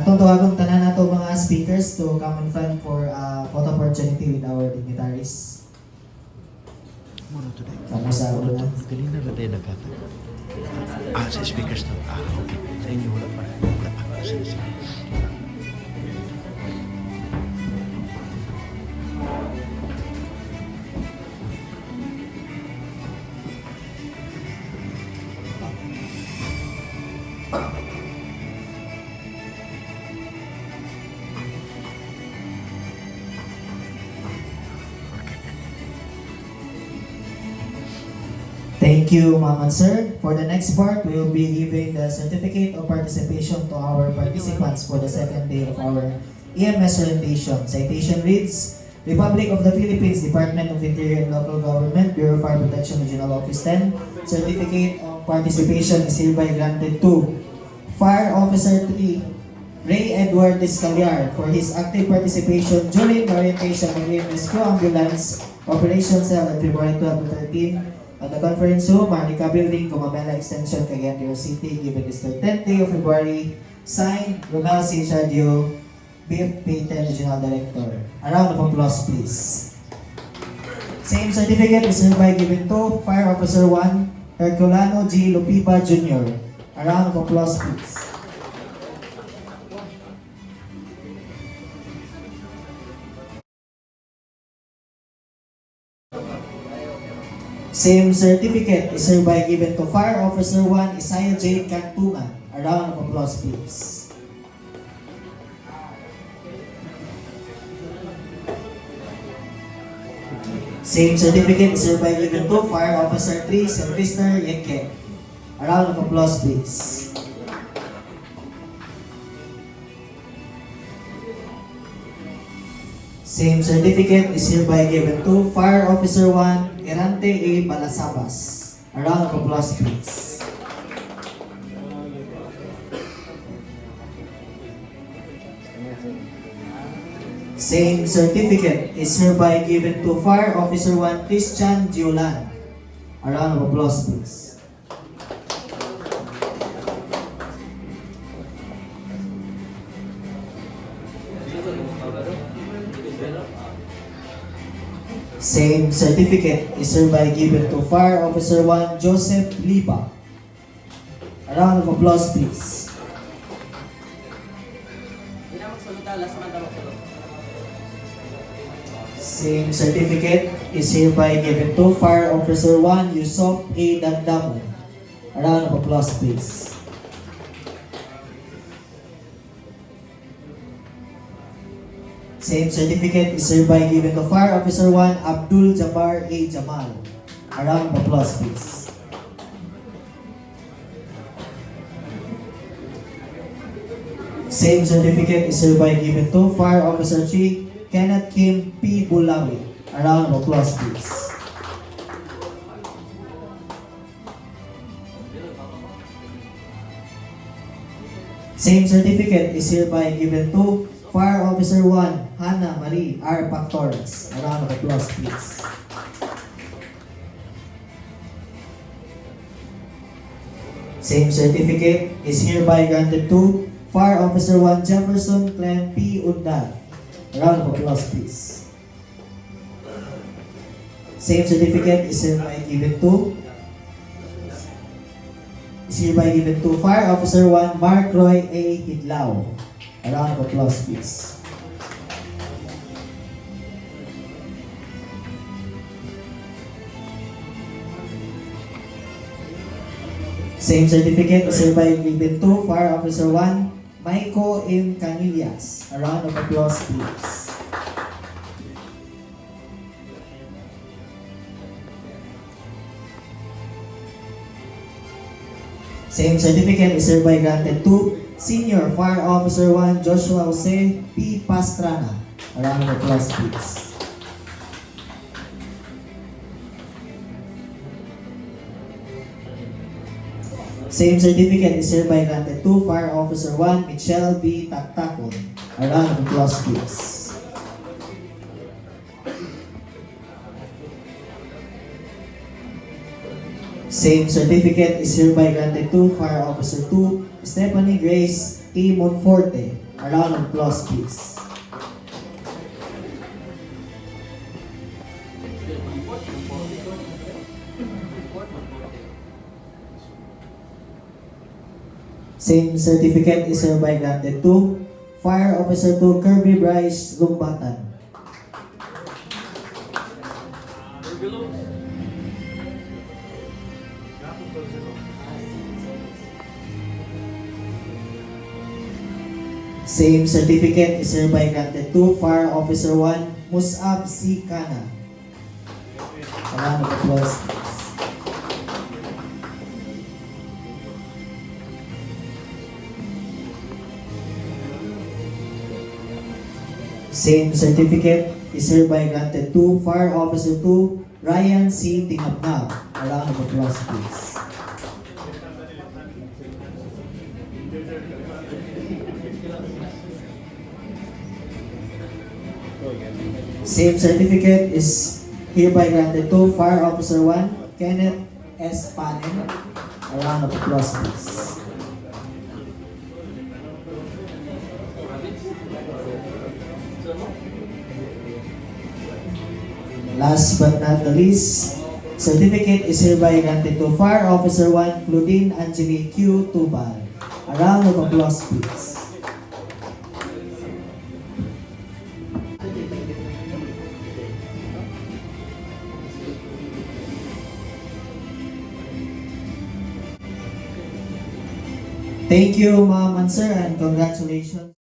Atong tawagon tanan nato mga speakers to come in front for photo opportunity with our dignitaries. Muna to day. Kamu sa una. Kanina na tayo nagkata. Sa speakers to. Okay. Sa inyo wala pa. Wala pa. Sige, sige. Thank you, ma'am and sir. For the next part, we will be giving the certificate of participation to our participants for the second day of our EMS orientation. Citation reads, Republic of the Philippines, Department of Interior and Local Government, Bureau of Fire Protection Regional Office 10. Certificate of participation is hereby granted to Fire Officer 3, Ray Edward Escaliar, for his active participation during the orientation of EMS Crew Ambulance Operation Cell on February 12 to 13 at the conference room, Marnica Building, Gumabela Extension, Cagayan de Oro City, given this 10th day of February. Signed, Romel C. Chadio, BFP 10 Regional Director. A round of applause, please. Same certificate is hereby given to Fire Officer 1, Herculano G. Lupiba Jr. A round of applause, please. Same certificate is hereby given to Fire Officer 1, Isaiah J. Cantungan. A round of applause, please. Same certificate is hereby given to Fire Officer 3, Sylvester Yeke. A round of applause, please. Same certificate is hereby given to Fire Officer 1, Erante A. Balasabas. A round of applause, please. Same certificate is hereby given to Fire Officer 1, Christian Giolan. A round of applause, please. Same certificate is hereby given to Fire Officer 1, Joseph Liba. A round of applause, please. Same certificate is hereby given to Fire Officer 1, Yusuf A. Dandamo. A round of applause, please. Same certificate is hereby given to Fire Officer 1, Abdul Jabbar A. Jamal. A round of applause, please. Same certificate is hereby given to Fire Officer 3, Kenneth Kim P. Bulawi. A round of applause, please. Same certificate is hereby given to Fire Officer 1, Hannah Marie R. Pactores. A round of applause, please. Same certificate is hereby granted to Fire Officer 1, Jefferson Clem P. Undal. A round of applause, please. Same certificate is hereby given to Fire Officer 1, Mark Roy A. Hidlao. A round of applause, please. Same certificate is hereby given to Fire Officer 1, Maiko M. Canillas. A round of applause, please. Same certificate is hereby granted to Senior Fire Officer 1, Joshua Jose P. Pastrana. A round of applause, please. Same certificate is hereby granted to Fire Officer 1, Michelle B. Taktakon. A round of applause, please. Same certificate is hereby granted to Fire Officer 2, Stephanie Grace T. Monforte. A round of applause, please. Same certificate is hereby granted to Fire Officer 2 Kirby Bryce Lumbatan. Same certificate is hereby granted to Fire Officer 1 Musab C. Kana. A round of applause, please. Same certificate is hereby granted to Fire Officer 2 Ryan C. Tingapnab. A round of applause, please. Same certificate is hereby granted to Fire Officer 1 Kenneth S. Panen. A round of applause, please. Last but not the least, certificate is hereby granted to Fire Officer 1 Claudine Angeli Q. Tubal. A round of applause, please. Thank you, Ma'am and Sir, and congratulations.